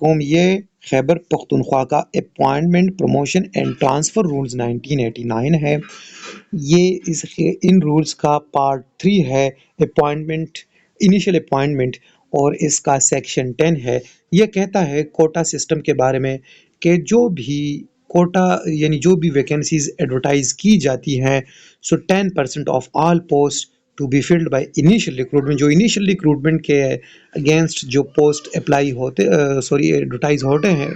कौम ये खैबर पख्तूनख्वा का appointment promotion and transfer rules 1989 है। ये इन रूल्स का पार्ट 3 है, अपॉइंटमेंट इनिशियल अपॉइंटमेंट, और इसका सेक्शन 10 है। यह कहता है कोटा सिस्टम के बारे में कि जो भी कोटा यानी जो भी वैकेंसीज एडवर्टाइज की जाती हैं, so 10% of all post to be filled by initial recruitment, जो इनिशियल रिक्रूटमेंट के अगेंस्ट जो पोस्ट अप्लाई होते एडवर्टाइज होते हैं,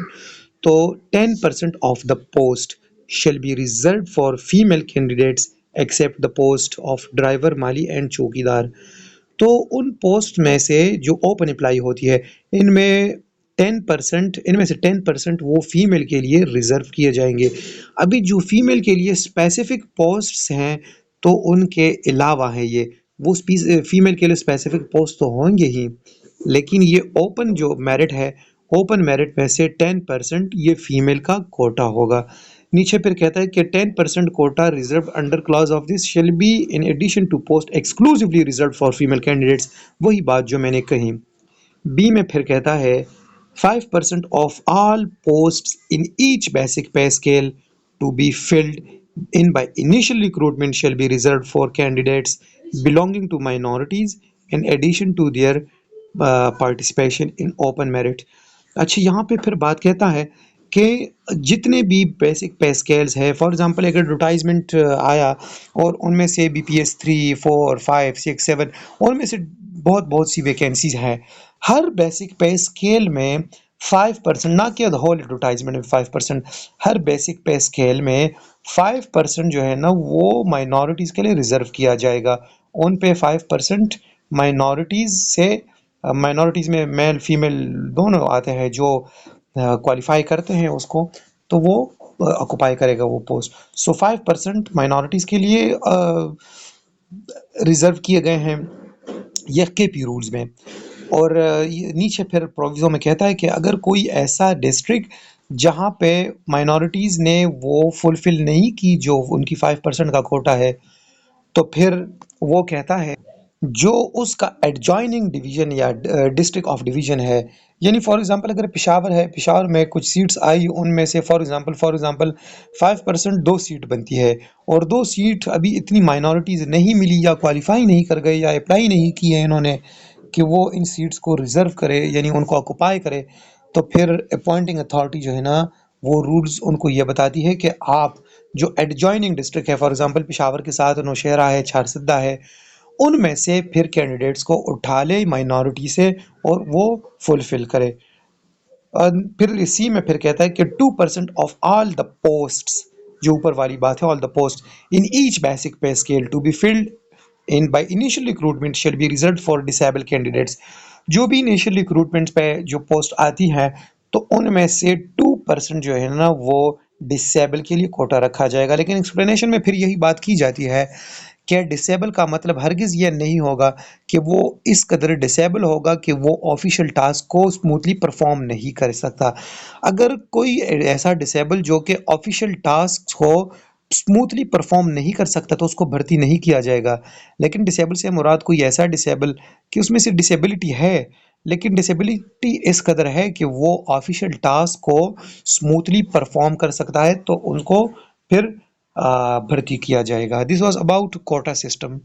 तो 10% of the post shall be reserved for female candidates except the post of driver, Mali and चौकीदार। तो उन पोस्ट में से जो ओपन अप्लाई होती है, इनमें से 10% वो फीमेल के लिए रिजर्व किए जाएंगे। अभी जो फीमेल के लिए स्पेसिफिक पोस्ट्स हैं, तो उनके अलावा है ये वो फीमेल के लिए स्पेसिफिक पोस्ट तो होंगे ही, लेकिन ये ओपन जो मेरिट है, ओपन मेरिट में से 10% ये फीमेल का कोटा होगा। नीचे फिर कहता है कि 10% quota reserve under clause of this shall be in addition to post exclusively reserve for female candidates, वही बात जो मैंने कही। बी में फिर कहता है 5% of all post in each basic pay scale to be filled in by initial recruitment shall be reserved for candidates belonging to minorities in addition to their participation in open merit। अच्छा, यहाँ पे फिर बात कहता है कि जितने भी बेसिक पे स्केल्स है, फॉर एग्जांपल एक एडवर्टाइजमेंट आया और उनमें से BPS 3, 4, 5, 6, 7 उनमें से बहुत बहुत सी वैकेंसीज हैं। हर बेसिक पे स्केल में 5%, ना कि होल एडवर्टाइजमेंट में 5%, हर बेसिक पे स्केल में 5% जो है ना वो माइनॉरिटीज़ के लिए रिजर्व किया जाएगा। उन पे 5% माइनॉरिटीज़ में मेल फीमेल दोनों आते हैं, जो क्वालिफाई करते हैं उसको, तो वो ऑक्युपाई करेगा वो पोस्ट। सो 5% माइनॉरिटीज़ के लिए रिजर्व किए गए हैं ये KP रूल्स में। और नीचे फिर प्रोविज़ो में कहता है कि अगर कोई ऐसा डिस्ट्रिक्ट जहाँ पे माइनॉरिटीज़ ने वो फुलफिल नहीं की जो उनकी 5% का कोटा है, तो फिर वो कहता है जो उसका एडजॉइनिंग डिवीज़न या डिस्ट्रिक्ट ऑफ डिवीज़न है, यानी फॉर एग्जांपल अगर पेशावर है, पेशावर में कुछ सीट्स आई, उनमें से फॉर एग्जांपल 5% 2 सीट बनती है, और 2 सीट अभी इतनी माइनॉरिटीज़ नहीं मिली या क्वालिफाई नहीं कर गए या अप्लाई नहीं किए इन्होंने कि वो इन सीट्स को रिजर्व करे यानी उनको ऑक्युपाई करे, तो फिर अपॉइंटिंग अथॉरिटी जो है ना वो रूल्स उनको ये बताती है कि आप जो एडजॉइनिंग डिस्ट्रिक्ट है, फॉर एग्जांपल पेशावर के साथ नौशहरा है, छारसद्दा है, उनमें से फिर कैंडिडेट्स को उठा ले माइनॉरिटी से और वो फुलफिल करे। फिर सी में फिर कहता है कि 2% ऑफ ऑल द पोस्ट्स, जो ऊपर वाली बात है, all the post in each basic pay scale to be filled in by initial recruitment shall be reserved for disable candidates. जो भी इनिशियल रिक्रूटमेंट पे जो पोस्ट आती है, तो उनमें से 2% जो है ना वो डिसेबल के लिए कोटा रखा जाएगा। लेकिन एक्सप्लेनेशन में फिर यही बात की जाती है कि डिसेबल का मतलब हरगिज़ ये नहीं होगा कि वो इस कदर डिसेबल होगा कि वो ऑफिशियल टास्क को स्मूथली परफॉर्म नहीं कर सकता। अगर कोई ऐसा डिसेबल जो कि ऑफिशियल टास्क को स्मूथली परफॉर्म नहीं कर सकता, तो उसको भर्ती नहीं किया जाएगा। लेकिन डिसेबल से मुराद कोई ऐसा डिसेबल कि उसमें से डिसेबिलिटी है, लेकिन डिसेबिलिटी इस कदर है कि वो ऑफिशियल टास्क को स्मूथली परफॉर्म कर सकता है, तो उनको फिर भर्ती किया जाएगा। This was about quota system.